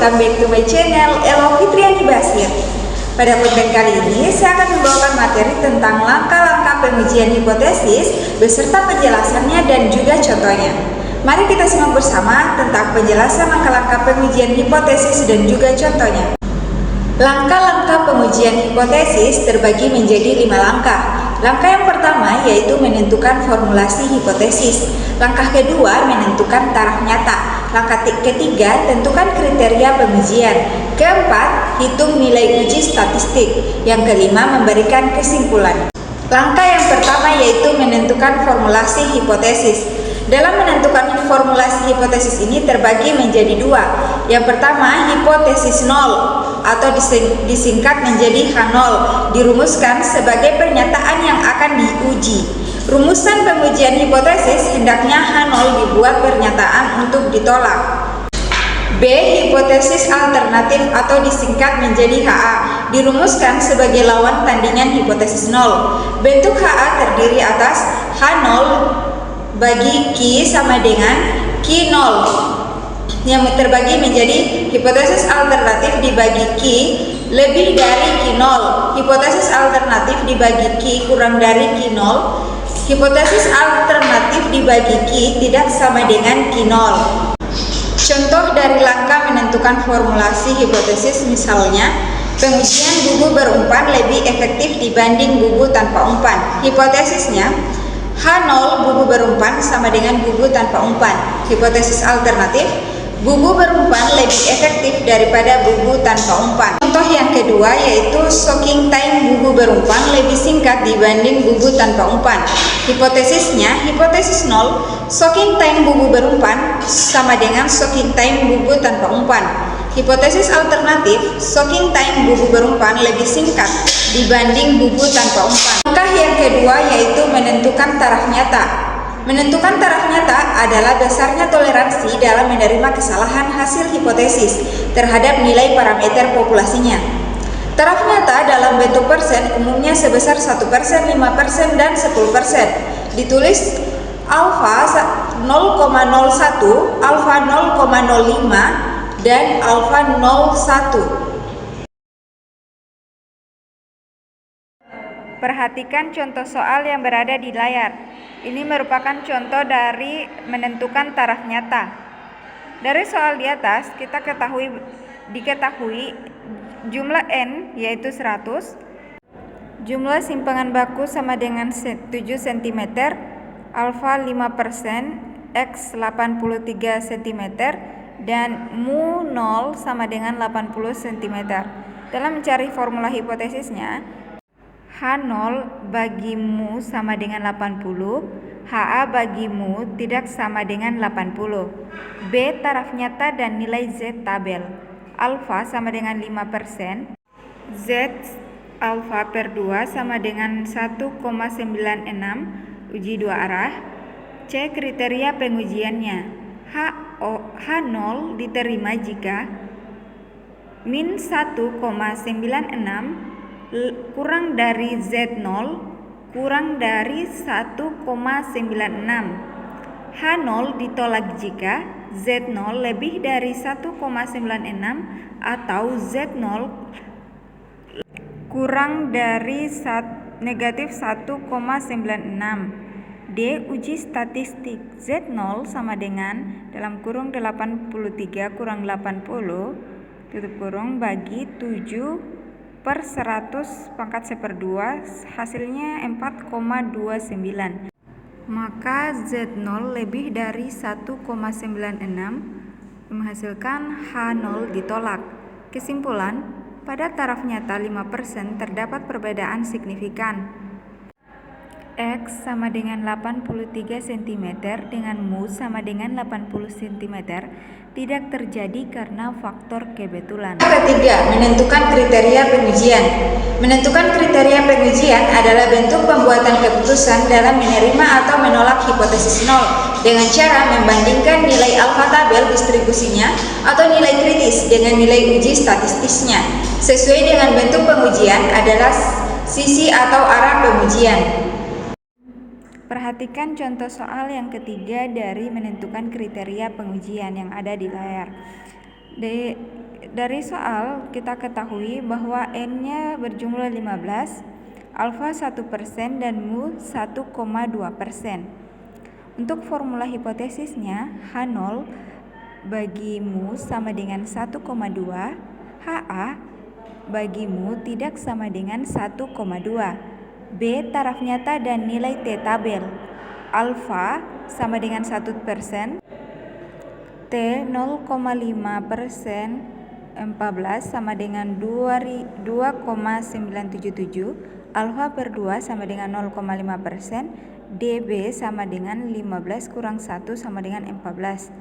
welcome back to my channel Elo Fitriani Basir. Pada konten kali ini saya akan membawakan materi tentang langkah-langkah pengujian hipotesis beserta penjelasannya dan juga contohnya. Mari kita simak bersama tentang penjelasan langkah-langkah pengujian hipotesis dan juga contohnya. Langkah-langkah pengujian hipotesis terbagi menjadi 5 langkah. Langkah yang pertama yaitu menentukan formulasi hipotesis. Langkah kedua menentukan taraf nyata. Langkah ketiga tentukan kriteria pengujian. Keempat, hitung nilai uji statistik. Yang kelima, memberikan kesimpulan. Langkah yang pertama yaitu menentukan formulasi hipotesis. Dalam menentukan formulasi hipotesis ini terbagi menjadi 2. Yang pertama, hipotesis nol atau disingkat menjadi H0, dirumuskan sebagai pernyataan yang akan diuji. Rumusan pengujian hipotesis hendaknya H0 dibuat pernyataan untuk ditolak. B. Hipotesis alternatif atau disingkat menjadi HA, dirumuskan sebagai lawan tandingan hipotesis nol. Bentuk HA terdiri atas H0 bagi Q sama dengan Q0 yang terbagi menjadi hipotesis alternatif dibagi Q lebih dari Q0, hipotesis alternatif dibagi Q kurang dari Q0, hipotesis alternatif dibagi Q tidak sama dengan Q0. Contoh dari langkah menentukan formulasi hipotesis misalnya, pengujian bubu berumpan lebih efektif dibanding bubu tanpa umpan. Hipotesisnya, H0 bubu berumpan sama dengan bubu tanpa umpan. Hipotesis alternatif, bubu berumpan lebih efektif daripada bubu tanpa umpan. Contoh yang kedua yaitu soaking time bubu berumpan lebih singkat dibanding bubu tanpa umpan. Hipotesisnya, hipotesis 0, soaking time bubu berumpan sama dengan soaking time bubu tanpa umpan. Hipotesis alternatif, soaking time bubu berumpan lebih singkat dibanding bubu tanpa umpan. Langkah yang kedua yaitu menentukan taraf nyata. Menentukan taraf nyata adalah dasarnya toleransi dalam menerima kesalahan hasil hipotesis terhadap nilai parameter populasinya. Taraf nyata dalam bentuk persen umumnya sebesar 1%, 5%, dan 10%. Ditulis alfa 0,01, alfa 0,05, dan alfa 0,1. Perhatikan contoh soal yang berada di layar. Ini merupakan contoh dari menentukan taraf nyata. Dari soal di atas kita diketahui jumlah N yaitu 100, jumlah simpangan baku sama dengan 7 cm, alfa 5%, X 83 cm, dan mu 0 sama dengan 80 cm. Dalam mencari formula hipotesisnya, H0 bagi mu sama dengan 80, HA bagi mu tidak sama dengan 80. B. Taraf nyata dan nilai Z tabel. Alfa sama dengan 5%, Z alfa per 2 sama dengan 1,96, uji dua arah. C. Kriteria pengujiannya. H0 diterima jika min 1,96 kurang dari Z0 kurang dari 1,96. H0 ditolak jika Z0 lebih dari 1,96 atau Z0 kurang dari negatif 1,96. D. Uji statistik. Z0 sama dengan dalam kurung 83 kurang 80 tutup kurung bagi 7/100 pangkat 1/2, hasilnya 4,29. Maka Z0 lebih dari 1,96 menghasilkan H0 ditolak. Kesimpulan, pada taraf nyata 5% terdapat perbedaan signifikan. X sama dengan 83 cm dengan mu sama dengan 80 cm tidak terjadi karena faktor kebetulan. Ketiga, menentukan kriteria pengujian. Menentukan kriteria pengujian adalah bentuk pembuatan keputusan dalam menerima atau menolak hipotesis nol dengan cara membandingkan nilai alfa tabel distribusinya atau nilai kritis dengan nilai uji statistisnya. Sesuai dengan bentuk pengujian adalah sisi atau arah pengujian. Perhatikan contoh soal yang ketiga dari menentukan kriteria pengujian yang ada di layar. Dari soal kita ketahui bahwa N-nya berjumlah 15, alfa 1% dan mu 1,2%. Untuk formula hipotesisnya, H0 bagi mu sama dengan 1,2, HA bagi mu tidak sama dengan 1,2. B taraf nyata dan nilai T tabel. Alfa sama dengan 1%, T 0,5%, 14 sama dengan 2,977, alfa per 2 sama dengan 0,5%, DB sama dengan 15 kurang 1 sama dengan 14.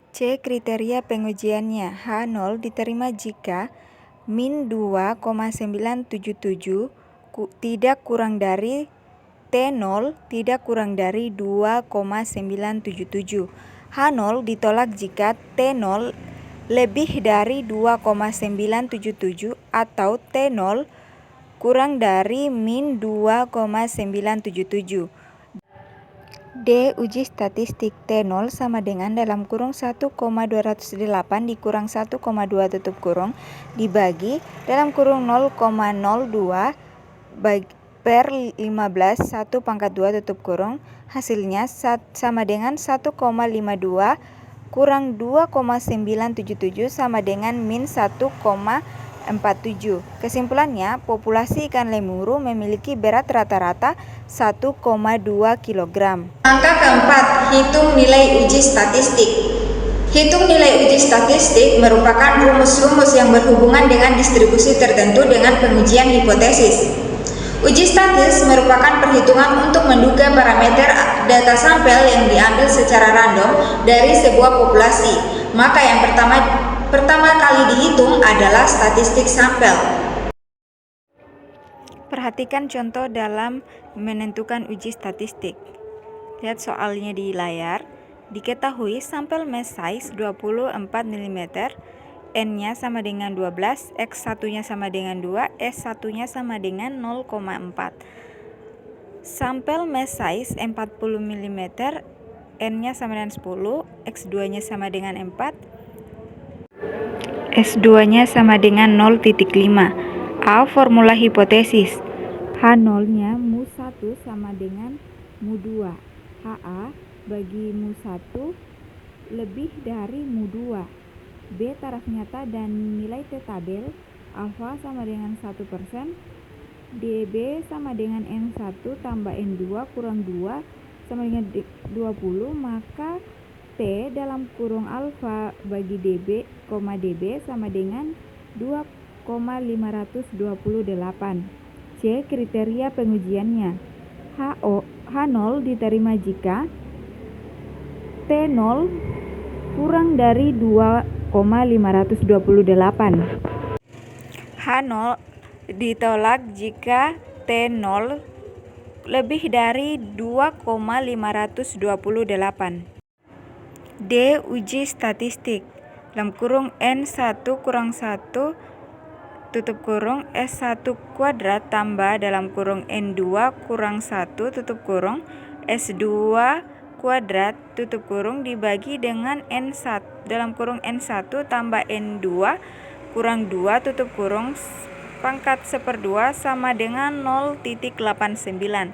C. Kriteria pengujiannya. H0 diterima jika min 2,977 tidak kurang dari T0 tidak kurang dari 2,977. H0 ditolak jika T0 lebih dari 2,977 atau T0 kurang dari min 2,977. D. Uji statistik. T0 sama dengan dalam kurung 1,208 dikurang 1,2 tutup kurung dibagi dalam kurung 0,02 per 15 1 pangkat 2 tutup kurung, hasilnya sama dengan 1,52 kurang 2,977 sama dengan min 1,47. Kesimpulannya, populasi ikan lemuru memiliki berat rata-rata 1,2 kg. Angka keempat, hitung nilai uji statistik. Hitung nilai uji statistik merupakan rumus-rumus yang berhubungan dengan distribusi tertentu dengan pengujian hipotesis. Uji statis merupakan perhitungan untuk menduga parameter data sampel yang diambil secara random dari sebuah populasi. Maka yang pertama kali dihitung adalah statistik sampel. Perhatikan contoh dalam menentukan uji statistik. Lihat soalnya di layar. Diketahui sampel mass size 24 mm, N-nya sama dengan 12, X1-nya sama dengan 2, S1-nya sama dengan 0,4. Sampel mass size 40 mm, N-nya sama dengan 10, X2-nya sama dengan 4, S2-nya sama dengan 0,5. A. Formula hipotesis. H0-nya mu1 sama dengan mu2. HA bagi mu1 lebih dari mu2. B taraf nyata dan nilai T tabel. Alfa sama dengan 1%, DB sama dengan N1 tambah N2 kurang 2 sama dengan 20, maka T dalam kurung alfa bagi DB, DB sama dengan 2,528. C. Kriteria pengujiannya. H0 diterima jika T0 kurang dari 2,528. H0 ditolak jika T0 lebih dari 2,528. D. Uji statistik. Dalam kurung N1 kurang 1 tutup kurung S1 kuadrat tambah dalam kurung N2 kurang 1 tutup kurung S2 kuadrat tutup kurung dibagi dengan N1 dalam kurung N1 tambah N2 kurang 2 tutup kurung pangkat 1/2 sama dengan 0,89.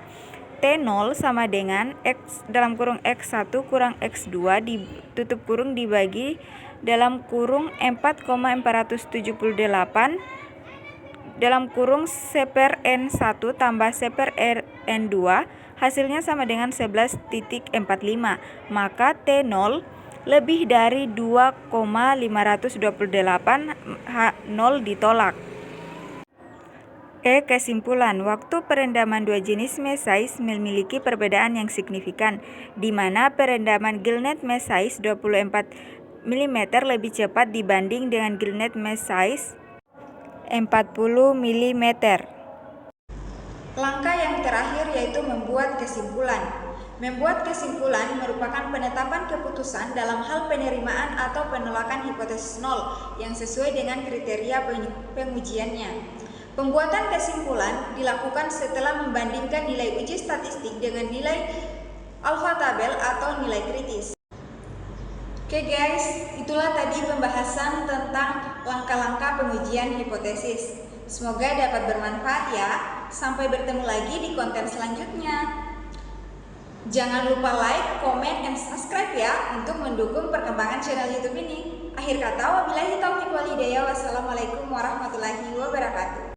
T0 sama dengan X dalam kurung X1 kurang X2 tutup kurung dibagi dalam kurung 4,478 dalam kurung C/N1 tambah C/N2, hasilnya sama dengan 11,45. Maka T0 lebih dari 2,528, H0 ditolak. E. Kesimpulan, waktu perendaman dua jenis mass size memiliki perbedaan yang signifikan, di mana perendaman gillnet mass size 24 mm lebih cepat dibanding dengan gillnet mass size 40 mm. Langkah yang terakhir yaitu membuat kesimpulan. Membuat kesimpulan merupakan penetapan keputusan dalam hal penerimaan atau penolakan hipotesis nol yang sesuai dengan kriteria pengujiannya. Pembuatan kesimpulan dilakukan setelah membandingkan nilai uji statistik dengan nilai alfa tabel atau nilai kritis. Oke guys, itulah tadi pembahasan tentang langkah-langkah pengujian hipotesis. Semoga dapat bermanfaat ya. Sampai bertemu lagi di konten selanjutnya. Jangan lupa like, comment, dan subscribe ya untuk mendukung perkembangan channel YouTube ini. Akhir kata, wabillahi taufiq wal hidayah. Wassalamualaikum warahmatullahi wabarakatuh.